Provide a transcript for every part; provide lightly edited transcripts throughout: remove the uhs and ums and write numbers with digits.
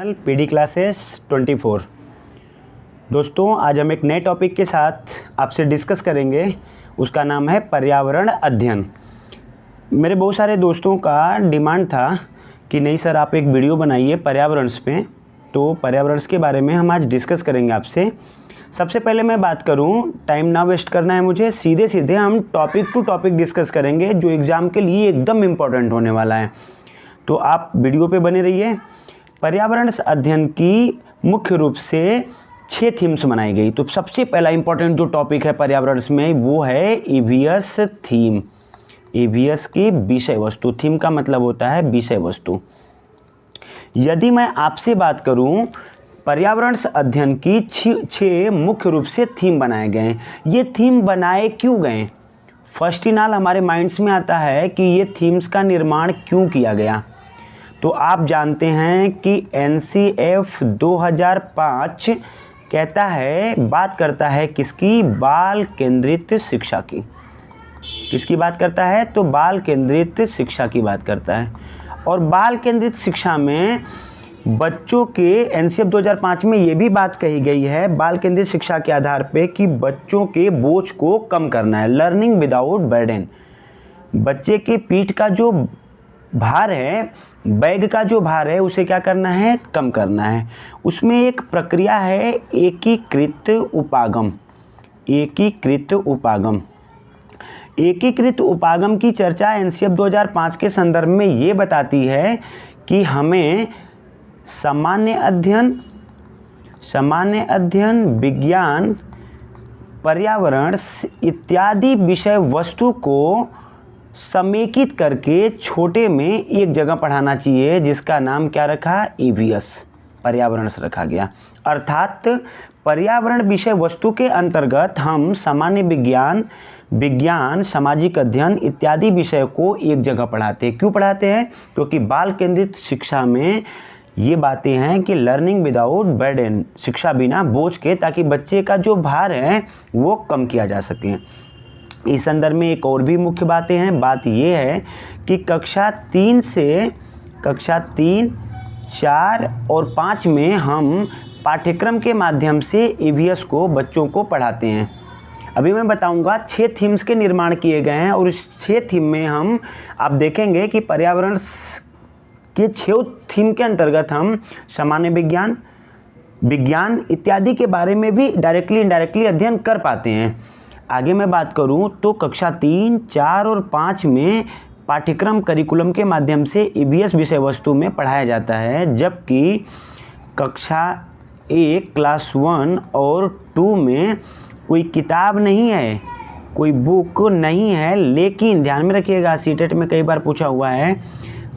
PD classes 24। दोस्तों, आज हम एक नए टॉपिक के साथ आपसे डिस्कस करेंगे। उसका नाम है पर्यावरण अध्ययन। मेरे बहुत सारे दोस्तों का डिमांड था कि नहीं सर, आप एक वीडियो बनाइए पर्यावरण पे। तो पर्यावरण के बारे में हम आज डिस्कस करेंगे आपसे। सबसे पहले मैं बात करूं, टाइम ना वेस्ट करना है मुझे, सीधे सीधे हम टॉपिक टू टॉपिक डिस्कस करेंगे जो एग्ज़ाम के लिए एकदम इम्पॉर्टेंट होने वाला है। तो आप वीडियो पे बने रहिए। पर्यावरण अध्ययन की मुख्य रूप से 6 थीम्स बनाई गई। तो सबसे पहला इंपॉर्टेंट जो टॉपिक है पर्यावरण में वो है ईवीएस थीम। ईवीएस की विषय वस्तु। थीम का मतलब होता है विषय वस्तु। यदि मैं आपसे बात करूं, पर्यावरण अध्ययन की 6 मुख्य रूप से थीम बनाए गए। ये थीम बनाए क्यों गए? फर्स्ट इन ऑल हमारे माइंड्स में आता है कि ये थीम्स का निर्माण क्यों किया गया। तो आप जानते हैं कि एनसीएफ 2005 कहता है, बात करता है किसकी? बाल केंद्रित शिक्षा की। किसकी बात करता है? तो बाल केंद्रित शिक्षा की बात करता है। और बाल केंद्रित शिक्षा में बच्चों के एनसीएफ 2005 में ये भी बात कही गई है बाल केंद्रित शिक्षा के आधार पे कि बच्चों के बोझ को कम करना है। Learning without burden. बच्चे के पीठ का जो भार है, बैग का जो भार है, उसे क्या करना है? कम करना है। उसमें एक प्रक्रिया है एकीकृत उपागम। एकीकृत उपागम। एकीकृत उपागम की चर्चा एनसीएफ 2005 के संदर्भ में ये बताती है कि हमें सामान्य अध्ययन, विज्ञान, पर्यावरण इत्यादि विषय वस्तु को समेकित करके छोटे में एक जगह पढ़ाना चाहिए, जिसका नाम क्या रखा? ईवीएस, पर्यावरण से रखा गया। अर्थात पर्यावरण विषय वस्तु के अंतर्गत हम सामान्य विज्ञान, सामाजिक अध्ययन इत्यादि विषय को एक जगह पढ़ाते हैं। क्यों पढ़ाते हैं? क्योंकि बाल केंद्रित शिक्षा में ये बातें हैं कि लर्निंग विदाउट बर्डन, शिक्षा बिना बोझ के, ताकि बच्चे का जो भार है वो कम किया जा सके। इस संदर्भ में एक और भी मुख्य बातें हैं। बात यह है कि कक्षा 3, 4 और 5 में हम पाठ्यक्रम के माध्यम से ईवीएस को बच्चों को पढ़ाते हैं। अभी मैं बताऊंगा 6 थीम्स के निर्माण किए गए हैं और इस 6 थीम में आप देखेंगे कि पर्यावरण के 6 थीम के अंतर्गत हम सामान्य विज्ञान इत्यादि के बारे में भी डायरेक्टली इनडायरेक्टली अध्ययन कर पाते हैं। आगे मैं बात करूं तो कक्षा 3, 4 और 5 में पाठ्यक्रम करिकुलम के माध्यम से ईवीएस विषय वस्तु में पढ़ाया जाता है, जबकि कक्षा 1, क्लास 1 और 2 में कोई किताब नहीं है, कोई बुक नहीं है। लेकिन ध्यान में रखिएगा, सीटेट में कई बार पूछा हुआ है,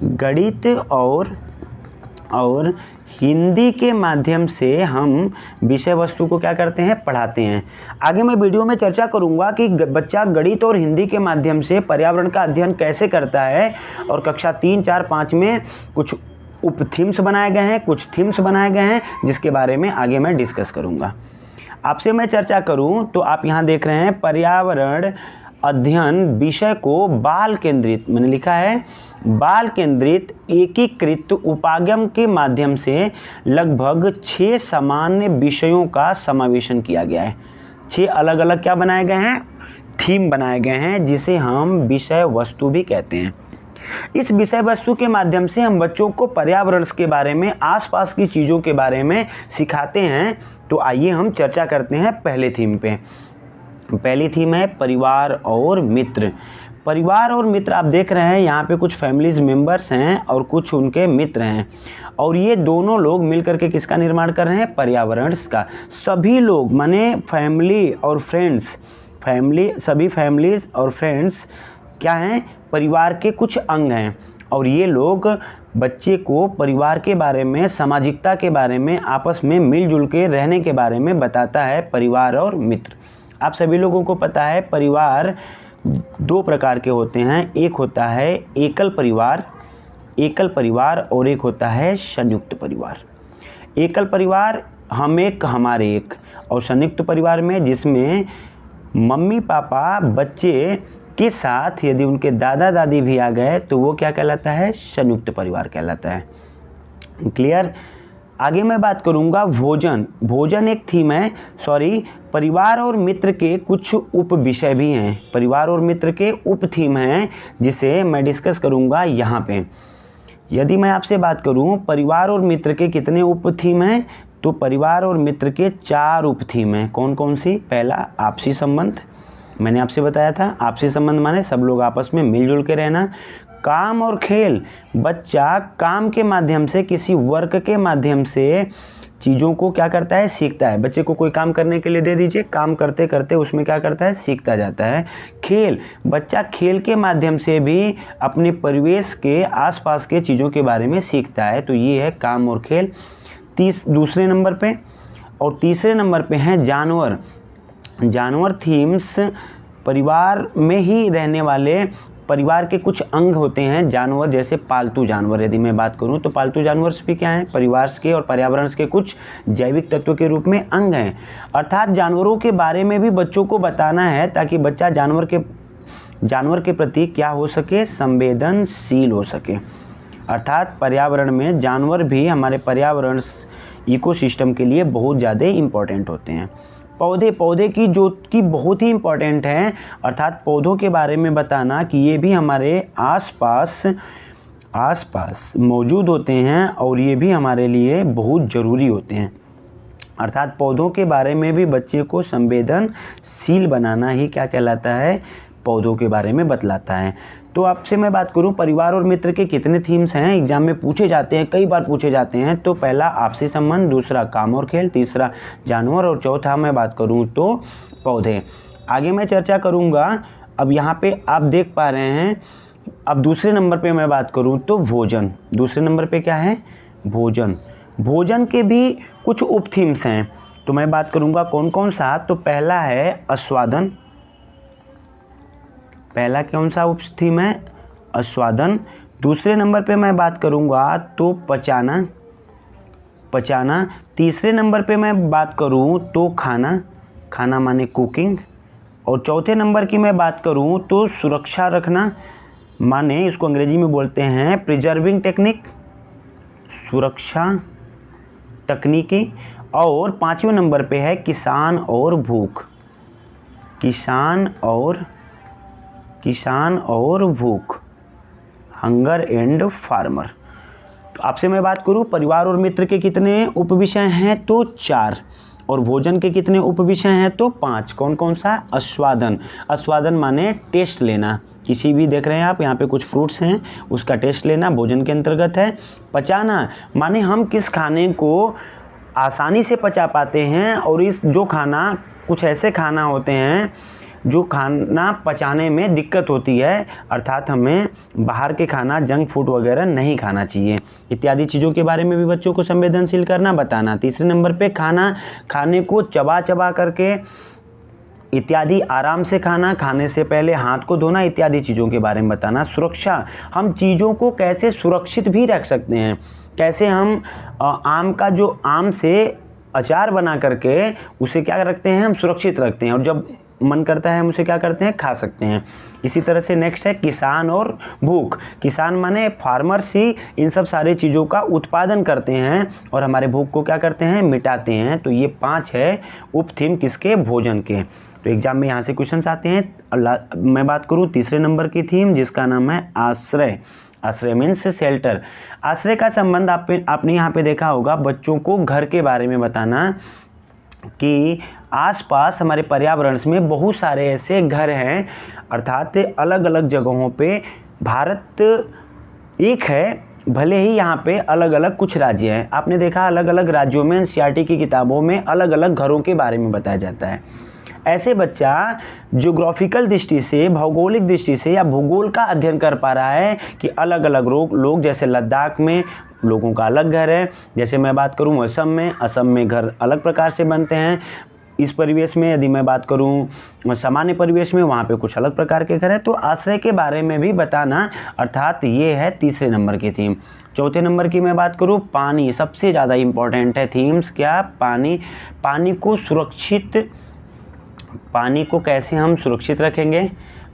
गणित और हिंदी के माध्यम से हम विषय वस्तु को क्या करते हैं? पढ़ाते हैं। आगे मैं वीडियो में चर्चा करूंगा कि बच्चा गणित और हिंदी के माध्यम से पर्यावरण का अध्ययन कैसे करता है। और कक्षा 3, 4, 5 में कुछ उप थीम्स बनाए गए हैं, कुछ थीम्स बनाए गए हैं, जिसके बारे में आगे मैं डिस्कस करूंगा। आपसे मैं चर्चा करूं तो आप यहाँ देख रहे हैं पर्यावरण अध्ययन विषय को बाल केंद्रित, मैंने लिखा है बाल केंद्रित एकीकृत उपागम के माध्यम से लगभग 6 सामान्य विषयों का समावेशन किया गया है। 6 अलग अलग क्या बनाए गए हैं? थीम बनाए गए हैं, जिसे हम विषय वस्तु भी कहते हैं। इस विषय वस्तु के माध्यम से हम बच्चों को पर्यावरण के बारे में, आसपास की चीज़ों के बारे में सिखाते हैं। तो आइए हम चर्चा करते हैं पहले थीम पे। पहली थीम है परिवार और मित्र। परिवार और मित्र, आप देख रहे हैं यहाँ पे कुछ फैमिलीज मेंबर्स हैं और कुछ उनके मित्र हैं, और ये दोनों लोग मिलकर के किसका निर्माण कर रहे हैं? पर्यावरण का। सभी लोग माने फैमिली और फ्रेंड्स, सभी फैमिलीज और फ्रेंड्स क्या हैं? परिवार के कुछ अंग हैं। और ये लोग बच्चे को परिवार के बारे में, सामाजिकता के बारे में, आपस में मिलजुल के रहने के बारे में बताता है परिवार और मित्र। आप सभी लोगों को पता है परिवार 2 प्रकार के होते हैं। एक होता है एकल परिवार और एक होता है संयुक्त परिवार। एकल परिवार हम एक हमारे एक, और संयुक्त परिवार में जिसमें मम्मी पापा बच्चे के साथ यदि उनके दादा दादी भी आ गए तो वो क्या कहलाता है? संयुक्त परिवार कहलाता है। क्लियर? आगे मैं बात करूंगा भोजन। भोजन एक थीम है, परिवार और मित्र के कुछ उप विषय भी हैं, परिवार और मित्र के उप थीम हैं जिसे मैं डिस्कस करूंगा यहाँ पे। यदि मैं आपसे बात करूं परिवार और मित्र के कितने उप थीम हैं, तो परिवार और मित्र के 4 उप थीम हैं। कौन कौन सी? पहला आपसी संबंध, मैंने आपसे बताया था आपसी संबंध माने सब लोग आपस में मिलजुल के रहना। काम और खेल, बच्चा काम के माध्यम से, किसी वर्क के माध्यम से चीज़ों को क्या करता है? सीखता है। बच्चे को कोई काम करने के लिए दे दीजिए, काम करते करते उसमें क्या करता है? सीखता जाता है। खेल, बच्चा खेल के माध्यम से भी अपने परिवेश के आसपास के चीज़ों के बारे में सीखता है। तो ये है काम और खेल दूसरे नंबर पे। और तीसरे नंबर पे हैं जानवर। जानवर थीम्स, परिवार में ही रहने वाले परिवार के कुछ अंग होते हैं जानवर, जैसे पालतू जानवर। यदि मैं बात करूं तो पालतू जानवर भी क्या हैं? परिवार के और पर्यावरण के कुछ जैविक तत्वों के रूप में अंग हैं। अर्थात जानवरों के बारे में भी बच्चों को बताना है ताकि बच्चा जानवर के प्रति क्या हो सके? संवेदनशील हो सके। अर्थात पर्यावरण में जानवर भी हमारे पर्यावरण इकोसिस्टम के लिए बहुत ज़्यादा इम्पोर्टेंट होते हैं। पौधे की जो कि बहुत ही इम्पोर्टेंट हैं, अर्थात पौधों के बारे में बताना कि ये भी हमारे आसपास मौजूद होते हैं और ये भी हमारे लिए बहुत ज़रूरी होते हैं। अर्थात पौधों के बारे में भी बच्चे को संवेदनशील बनाना ही क्या कहलाता है? पौधों के बारे में बतलाता है। तो आपसे मैं बात करूं परिवार और मित्र के कितने थीम्स हैं, एग्जाम में पूछे जाते हैं, कई बार पूछे जाते हैं। तो पहला आपसी संबंध, दूसरा काम और खेल, तीसरा जानवर और चौथा मैं बात करूं तो पौधे। आगे मैं चर्चा करूंगा। अब यहाँ पे आप देख पा रहे हैं। अब दूसरे नंबर पे मैं बात करूं तो भोजन। दूसरे नंबर पे क्या है? भोजन। भोजन के भी कुछ उप थीम्स हैं, तो मैं बात करूंगा कौन कौन सा। तो पहला है आस्वादन। पहला कौन सा उप थीम है? आस्वादन। दूसरे नंबर पे मैं बात करूंगा तो पचाना। तीसरे नंबर पे मैं बात करूं तो खाना माने कुकिंग। और चौथे नंबर की मैं बात करूं तो सुरक्षा रखना, माने इसको अंग्रेजी में बोलते हैं प्रिजर्विंग टेक्निक, सुरक्षा तकनीकी। और 5वें नंबर पे है किसान और भूख। किसान और भूख, हंगर एंड फार्मर। तो आपसे मैं बात करूं परिवार और मित्र के कितने उपविषय हैं? तो 4। और भोजन के कितने उपविषय हैं? तो 5। कौन कौन सा? आस्वादन माने टेस्ट लेना, किसी भी देख रहे हैं आप यहाँ पे कुछ फ्रूट्स हैं उसका टेस्ट लेना भोजन के अंतर्गत है। पचाना माने हम किस खाने को आसानी से पचा पाते हैं, और जो खाना कुछ ऐसे खाना होते हैं जो खाना पचाने में दिक्कत होती है, अर्थात हमें बाहर के खाना जंक फूड वगैरह नहीं खाना चाहिए। इत्यादि चीज़ों के बारे में भी बच्चों को संवेदनशील करना, बताना। तीसरे नंबर पे खाने को चबा करके इत्यादि, आराम से खाने से पहले हाथ को धोना, इत्यादि चीज़ों के बारे में बताना। सुरक्षा, हम चीज़ों को कैसे सुरक्षित भी रख सकते हैं, कैसे हम आम से अचार बना करके उसे क्या रखते हैं? हम सुरक्षित रखते हैं, और जब मन करता है हम उसे क्या करते हैं? खा सकते हैं। इसी तरह से नेक्स्ट है किसान और भूख। किसान माने फार्मर्स ही इन सब सारे चीज़ों का उत्पादन करते हैं और हमारे भूख को क्या करते हैं? मिटाते हैं। तो ये 5 है उप थीम किसके? भोजन के। तो एग्जाम में यहाँ से क्वेश्चंस आते हैं। मैं बात करूँ तीसरे नंबर की थीम जिसका नाम है आश्रय। आश्रय मीन्स शेल्टर। आश्रय का संबंध आपने यहाँ पे देखा होगा, बच्चों को घर के बारे में बताना कि आसपास हमारे पर्यावरण में बहुत सारे ऐसे घर हैं, अर्थात अलग अलग जगहों पे। भारत एक है, भले ही यहाँ पे अलग अलग कुछ राज्य हैं। आपने देखा अलग अलग राज्यों में एनसीईआरटी की किताबों में अलग अलग घरों के बारे में बताया जाता है। ऐसे बच्चा ज्योग्राफिकल दृष्टि से, भौगोलिक दृष्टि से या भूगोल का अध्ययन कर पा रहा है कि अलग अलग लोग, जैसे लद्दाख में लोगों का अलग घर है। जैसे मैं बात करूं असम में घर अलग प्रकार से बनते हैं। इस परिवेश में यदि मैं बात करूं सामान्य परिवेश में, वहाँ पे कुछ अलग प्रकार के घर हैं। तो आश्रय के बारे में भी बताना, अर्थात ये है तीसरे नंबर की थीम। चौथे नंबर की मैं बात करूं पानी, सबसे ज़्यादा इम्पोर्टेंट है थीम्स। क्या? पानी को कैसे हम सुरक्षित रखेंगे,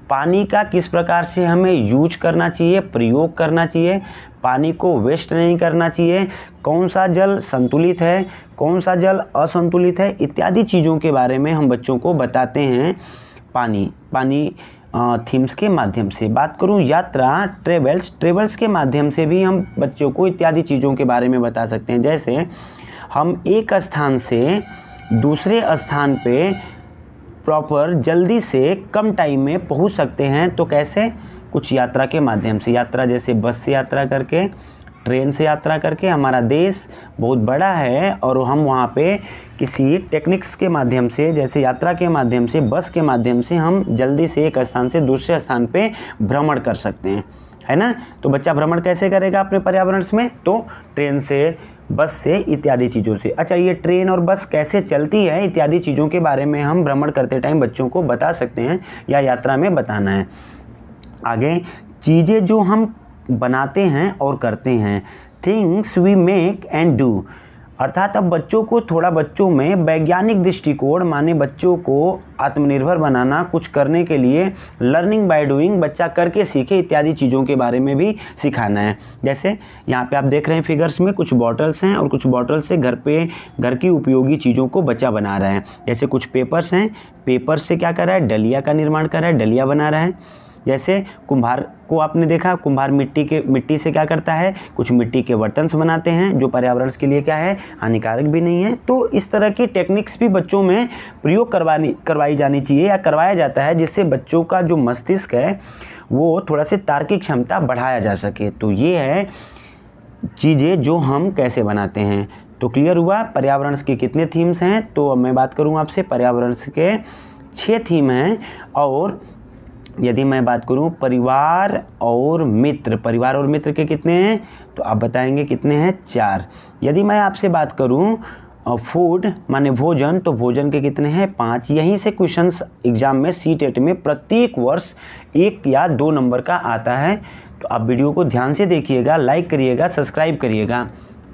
पानी का किस प्रकार से हमें यूज करना चाहिए, प्रयोग करना चाहिए, पानी को वेस्ट नहीं करना चाहिए, कौन सा जल संतुलित है, कौन सा जल असंतुलित है, इत्यादि चीज़ों के बारे में हम बच्चों को बताते हैं पानी थीम्स के माध्यम से। बात करूं यात्रा ट्रेवल्स के माध्यम से भी हम बच्चों को इत्यादि चीज़ों के बारे में बता सकते हैं। जैसे हम एक स्थान से दूसरे स्थान पे प्रॉपर जल्दी से कम टाइम में पहुंच सकते हैं, तो कैसे? कुछ यात्रा के माध्यम से। यात्रा जैसे बस से यात्रा करके, ट्रेन से यात्रा करके। हमारा देश बहुत बड़ा है और हम वहाँ पे किसी टेक्निक्स के माध्यम से, जैसे यात्रा के माध्यम से, बस के माध्यम से हम जल्दी से एक स्थान से दूसरे स्थान पे भ्रमण कर सकते हैं, है ना। तो बच्चा भ्रमण कैसे करेगा अपने पर्यावरण में? तो ट्रेन से, बस से, इत्यादि चीज़ों से। अच्छा, ये ट्रेन और बस कैसे चलती है इत्यादि चीज़ों के बारे में हम भ्रमण करते टाइम बच्चों को बता सकते हैं या यात्रा में बताना है। आगे, चीज़ें जो हम बनाते हैं और करते हैं, things we make and do, अर्थात अब बच्चों को थोड़ा बच्चों में वैज्ञानिक दृष्टिकोण, माने बच्चों को आत्मनिर्भर बनाना, कुछ करने के लिए लर्निंग बाय डूइंग, बच्चा करके सीखे, इत्यादि चीज़ों के बारे में भी सिखाना है। जैसे यहाँ पे आप देख रहे हैं फिगर्स में कुछ बॉटल्स हैं और कुछ बॉटल से घर की उपयोगी चीज़ों को बच्चा बना रहा है। जैसे कुछ पेपर्स हैं, पेपर से क्या कर रहा है? डलिया का निर्माण कर रहा है, डलिया बना रहा है। जैसे कुम्हार को आपने देखा, कुम्हार मिट्टी से क्या करता है? कुछ मिट्टी के बर्तन बनाते हैं जो पर्यावरण के लिए क्या है? हानिकारक भी नहीं है। तो इस तरह की टेक्निक्स भी बच्चों में प्रयोग करवाई जानी चाहिए या करवाया जाता है, जिससे बच्चों का जो मस्तिष्क है वो थोड़ा सा तार्किक क्षमता बढ़ाया जा सके। तो ये है चीज़ें जो हम कैसे बनाते हैं। तो क्लियर हुआ पर्यावरण के कितने थीम्स हैं? तो मैं बात करूँ आपसे, पर्यावरण के 6 थीम हैं। और यदि मैं बात करूं परिवार और मित्र के कितने हैं? तो आप बताएंगे कितने हैं? 4। यदि मैं आपसे बात करूं फूड माने भोजन, तो भोजन के कितने हैं? 5। यहीं से क्वेश्चंस एग्जाम में सीटेट में प्रत्येक वर्ष 1 या 2 नंबर का आता है। तो आप वीडियो को ध्यान से देखिएगा, लाइक करिएगा, सब्सक्राइब करिएगा।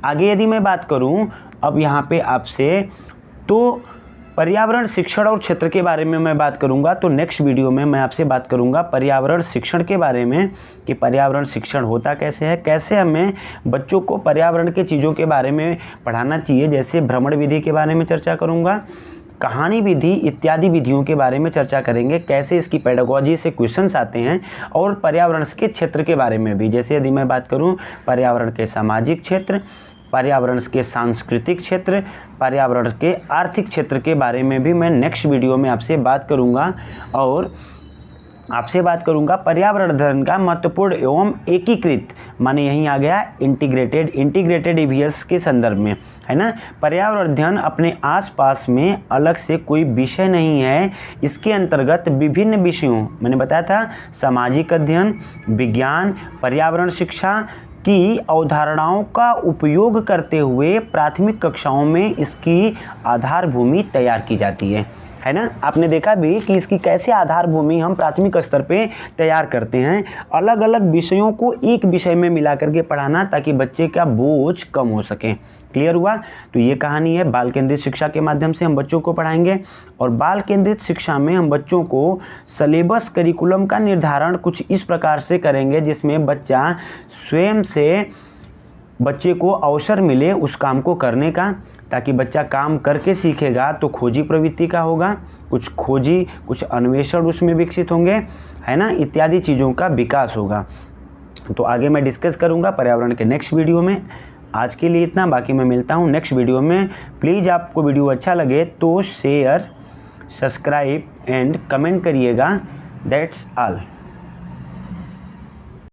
आगे यदि मैं बात करूं अब यहाँ पे आपसे, तो पर्यावरण शिक्षण और क्षेत्र के बारे में मैं बात करूंगा। तो नेक्स्ट वीडियो में मैं आपसे बात करूंगा पर्यावरण शिक्षण के बारे में, कि पर्यावरण शिक्षण होता कैसे है, कैसे हमें बच्चों को पर्यावरण के चीज़ों के बारे में पढ़ाना चाहिए। जैसे भ्रमण विधि के बारे में चर्चा करूंगा, कहानी विधि इत्यादि विधियों के बारे में चर्चा करेंगे, कैसे इसकी पेडागोजी से क्वेश्चंस आते हैं। और पर्यावरण के क्षेत्र के बारे में भी, जैसे यदि मैं बात करूं पर्यावरण के सामाजिक क्षेत्र, पर्यावरण के सांस्कृतिक क्षेत्र, पर्यावरण के आर्थिक क्षेत्र के बारे में भी मैं नेक्स्ट वीडियो में आपसे बात करूंगा। और आपसे बात करूंगा पर्यावरण अध्ययन का महत्वपूर्ण एवं एकीकृत, माने यहीं आ गया इंटीग्रेटेड ईवीएस के संदर्भ में, है ना। पर्यावरण अध्ययन अपने आसपास में अलग से कोई विषय नहीं है, इसके अंतर्गत विभिन्न विषयों, मैंने बताया था, सामाजिक अध्ययन, विज्ञान, पर्यावरण शिक्षा की अवधारणाओं का उपयोग करते हुए प्राथमिक कक्षाओं में इसकी आधार भूमि तैयार की जाती है ना। आपने देखा भी कि इसकी कैसे आधार भूमि हम प्राथमिक स्तर पे तैयार करते हैं, अलग अलग विषयों को एक विषय में मिला करके पढ़ाना, ताकि बच्चे का बोझ कम हो सके। क्लियर हुआ? तो ये कहानी है, बाल केंद्रित शिक्षा के माध्यम से हम बच्चों को पढ़ाएंगे। और बाल केंद्रित शिक्षा में हम बच्चों को सिलेबस करिकुलम का निर्धारण कुछ इस प्रकार से करेंगे, जिसमें बच्चा स्वयं से, बच्चे को अवसर मिले उस काम को करने का, ताकि बच्चा काम करके सीखेगा तो खोजी प्रवृत्ति का होगा, कुछ अन्वेषण उसमें विकसित होंगे, है ना, इत्यादि चीज़ों का विकास होगा। तो आगे मैं डिस्कस करूंगा पर्यावरण के नेक्स्ट वीडियो में। आज के लिए इतना, बाकी मैं मिलता हूं नेक्स्ट वीडियो में। प्लीज़ आपको वीडियो अच्छा लगे तो शेयर, सब्सक्राइब एंड कमेंट करिएगा। That's all.